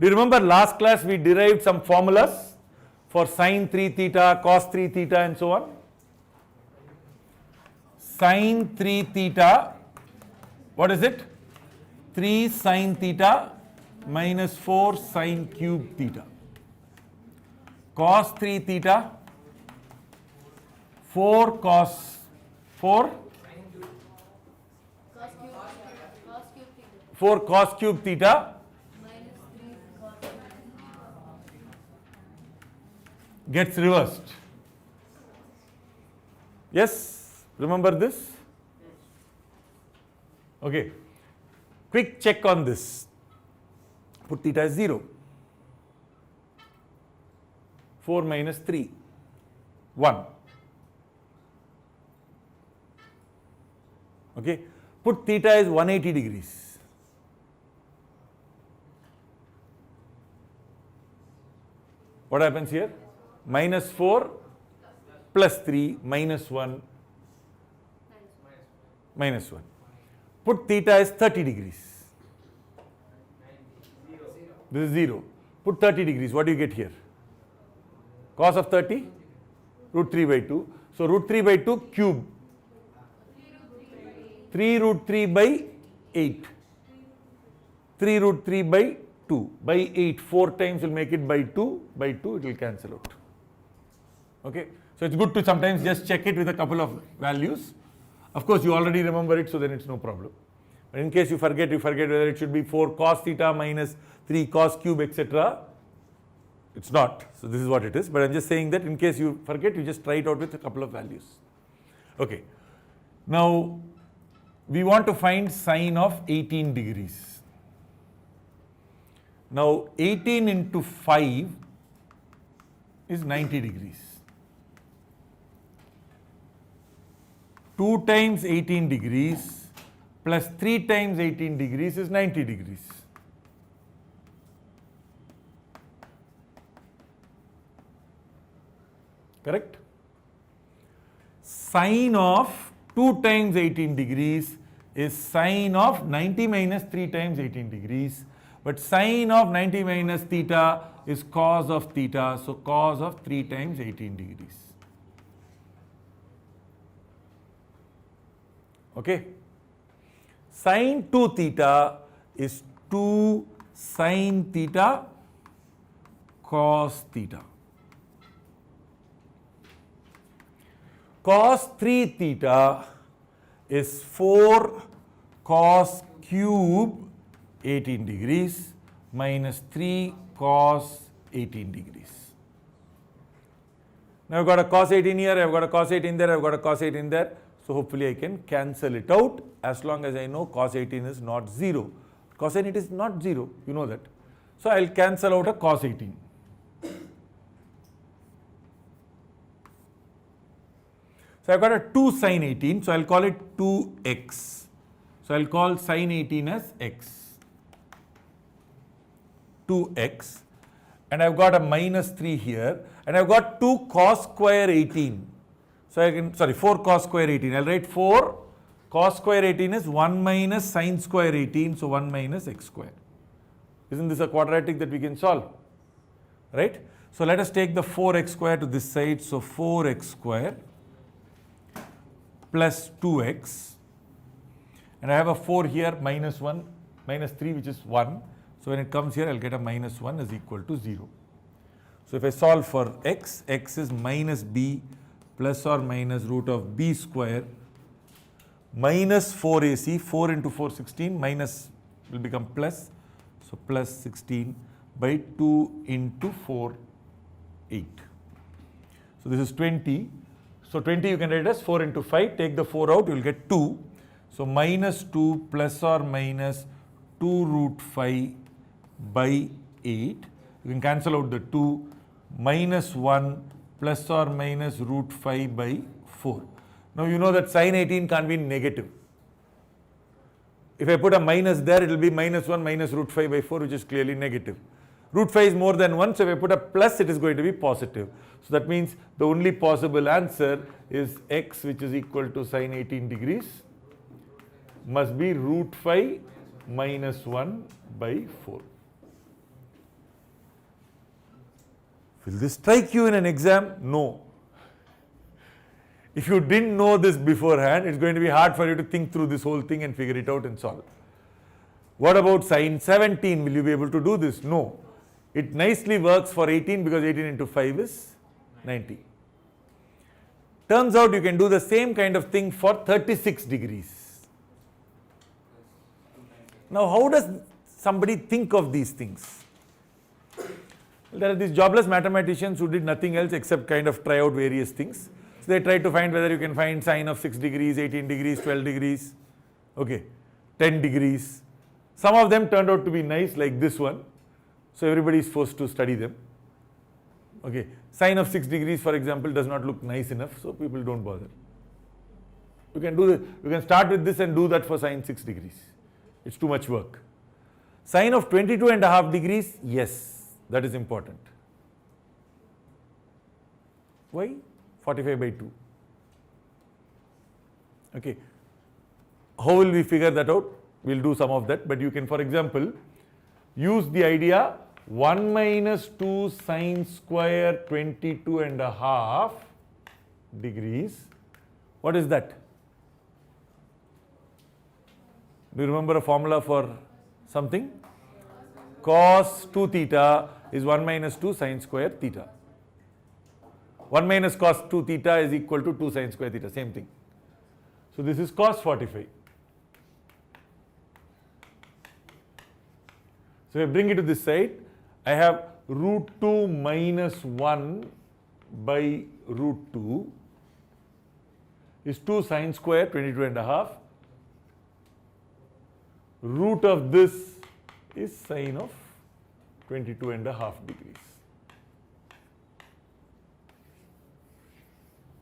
Do you remember last class we derived some formulas for sine 3 theta, cos 3 theta and so on? Sine 3 theta, what is it? 3 sine theta minus 4 sine cube theta. Cos 3 theta, 4 cos 4, 4 cos cube theta gets reversed. Yes, remember this? Okay, quick check on this. Put theta as 0. 4 minus 3, 1. Okay, put theta as 180 degrees. What happens here? Minus 4 plus 3 minus 1 minus 1. Put theta as 30 degrees. This is 0. Put 30 degrees. What do you get here? Cos of 30? Root 3 by 2. So root 3 by 2 cube. 3 root 3 by 8. 3 root 3 by 2. By 8. 4 times will make it by 2. By 2 it will cancel out. Okay. So it's good to sometimes just check it with a couple of values. Of course you already remember it, so then it's no problem. But in case you forget whether it should be 4 cos theta minus 3 cos cube etc. It's not. So this is what it is. But I'm just saying that in case you forget, you just try it out with a couple of values. Okay. Now we want to find sine of 18 degrees. Now 18 into 5 is 90 degrees. 2 times 18 degrees plus 3 times 18 degrees is 90 degrees. Correct? Sine of 2 times 18 degrees is sine of 90 minus 3 times 18 degrees. But sine of 90 minus theta is cos of theta. So cos of 3 times 18 degrees. Okay? Sine 2 theta is 2 sine theta cos theta. Cos 3 theta is 4 cos cube 18 degrees minus 3 cos 18 degrees. Now I've got a cos 18 here, I've got a cos 18 there, I've got a cos 18 there. So hopefully I can cancel it out as long as I know cos 18 is not 0. Cos 18 is not 0, you know that. So I'll cancel out a cos 18. So I've got a 2 sine 18, so I'll call it 2x. So I'll call sine 18 as x. 2x. And I've got a minus 3 here. And I've got 2 cos square 18. So I can, 4 cos square 18. I'll write 4 cos square 18 is 1 minus sine square 18. So 1 minus x square. Isn't this a quadratic that we can solve? Right? So let us take the 4x square to this side. So 4x square plus 2x, and I have a 4 here, minus 1, minus 3 which is 1. So when it comes here, I'll get a minus 1 is equal to 0. So if I solve for x, x is minus b plus or minus root of b square minus 4ac, 4 into 4, 16, minus will become plus, so plus 16 by 2 into 4, 8. So this is 20. So 20 you can write as 4 into 5, take the 4 out, you will get 2. So minus 2 plus or minus 2 root 5 by 8. You can cancel out the 2, minus 1 plus or minus root 5 by 4. Now you know that sine 18 can't be negative. If I put a minus there, it will be minus 1 minus root 5 by 4, which is clearly negative. Root 5 is more than 1, so if I put a plus, it is going to be positive. So that means the only possible answer is x, which is equal to sine 18 degrees, must be root 5 minus 1 by 4. Will this strike you in an exam? No. If you didn't know this beforehand, it's going to be hard for you to think through this whole thing and figure it out and solve. What about sine 17? Will you be able to do this? No. It nicely works for 18 because 18 into 5 is 90. Turns out you can do the same kind of thing for 36 degrees. Now, how does somebody think of these things? There are these jobless mathematicians who did nothing else except kind of try out various things. So they tried to find whether you can find sine of 6 degrees, 18 degrees, 12 degrees, okay, 10 degrees. Some of them turned out to be nice, like this one. So everybody is forced to study them. Okay, sine of 6 degrees, for example, does not look nice enough, so people don't bother. You can do this. You can start with this and do that for sine 6 degrees. It's too much work. Sine of 22.5 degrees, yes, that is important. Why? 45 by 2. Okay. How will we figure that out? We'll do some of that, but you can, for example, use the idea 1 minus 2 sine square 22.5 degrees. What is that? Do you remember a formula for something? Cos 2 theta is 1 minus 2 sine square theta. 1 minus cos 2 theta is equal to 2 sine square theta, same thing. So this is cos 45. So if I bring it to this side, I have root 2 minus 1 by root 2 is 2 sine square 22.5. Root of this is sine of 22.5 degrees.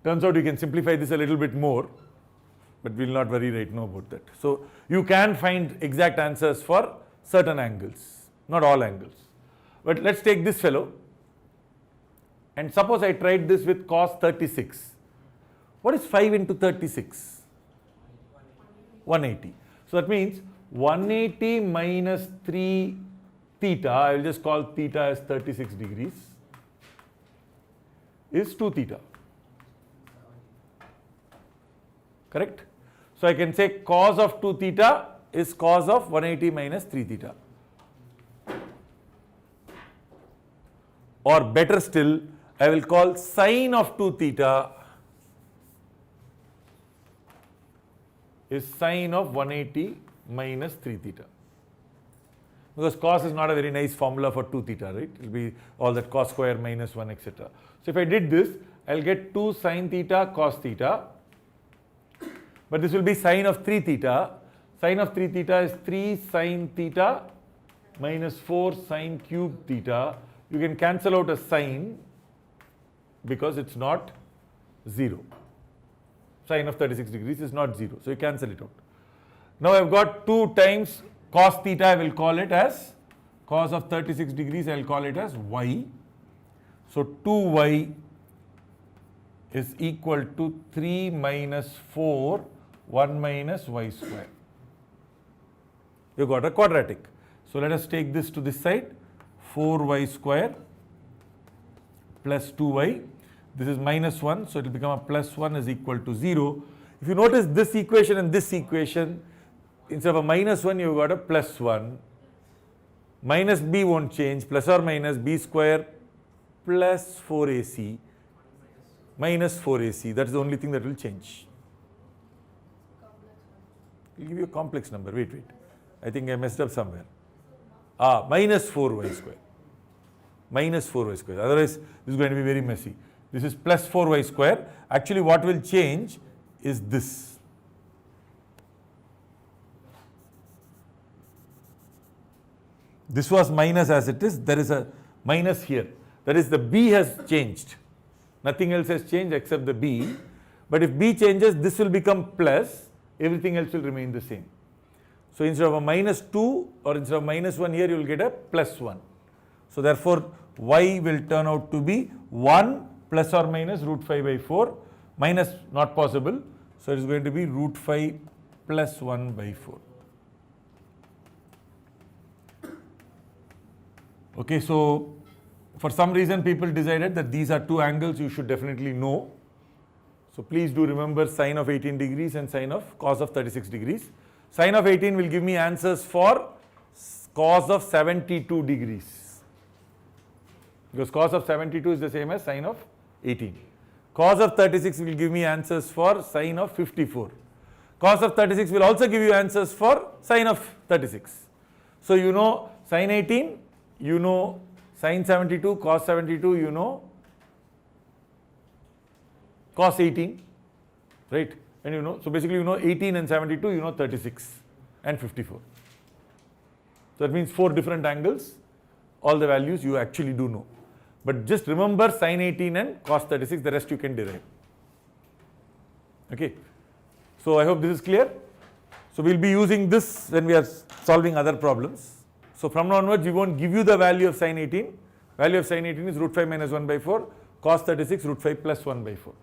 Turns out you can simplify this a little bit more, but we'll not worry right now about that. So you can find exact answers for certain angles, not all angles. But let's take this fellow, and suppose I tried this with cos 36. What is 5 into 36? 180. So that means 180 minus 3 theta, I will just call theta as 36 degrees, is 2 theta. Correct? So I can say cos of 2 theta is cos of 180 minus 3 theta. Or better still, I will call sine of 2 theta is sine of 180 minus 3 theta. Because cos is not a very nice formula for 2 theta, right? It will be all that cos square minus 1, etc. So if I did this, I will get 2 sine theta cos theta. But this will be sine of 3 theta. Sine of 3 theta is 3 sine theta minus 4 sine cube theta. You can cancel out a sine because it's not 0. Sine of 36 degrees is not 0. So you cancel it out. Now I've got 2 times cos theta, I will call it as cos of 36 degrees, I will call it as y. So 2y is equal to 3 minus 4, 1 minus y square. You got a quadratic. So let us take this to this side. 4y square plus 2y. This is minus 1, so it will become a plus 1 is equal to 0. If you notice this equation and this equation, instead of a minus 1, you've got a plus 1. Minus b won't change, plus or minus b square plus 4ac minus 4ac. That's the only thing that will change. I'll give you a complex number. Wait. I think I messed up somewhere. Minus 4y square. Minus 4y square. Otherwise, this is going to be very messy. This is plus 4y square. Actually, what will change is this. This was minus as it is. There is a minus here. That is, the b has changed. Nothing else has changed except the b. But if b changes, this will become plus. Everything else will remain the same. So instead of a minus 2 or instead of minus 1 here, you will get a plus 1. So therefore, y will turn out to be 1 plus or minus root 5 by 4. Minus not possible. So it is going to be root 5 plus 1 by 4. Okay, so For some reason people decided that these are two angles you should definitely know. So please do remember sine of 18 degrees and sine of cos of 36 degrees. Sine of 18 will give me answers for cos of 72 degrees. Because cos of 72 is the same as sine of 18. Cos of 36 will give me answers for sine of 54. Cos of 36 will also give you answers for sine of 36. So you know sine 18, you know sine 72, cos 72, you know cos 18, right? And you know, so basically you know 18 and 72, you know 36 and 54. So that means 4 different angles, all the values you actually do know. But just remember sine 18 and cos 36, the rest you can derive. Okay. So I hope this is clear. So we'll be using this when we are solving other problems. So from now onwards, we won't give you the value of sine 18. Value of sine 18 is root 5 minus 1 by 4, cos 36 root 5 plus 1 by 4.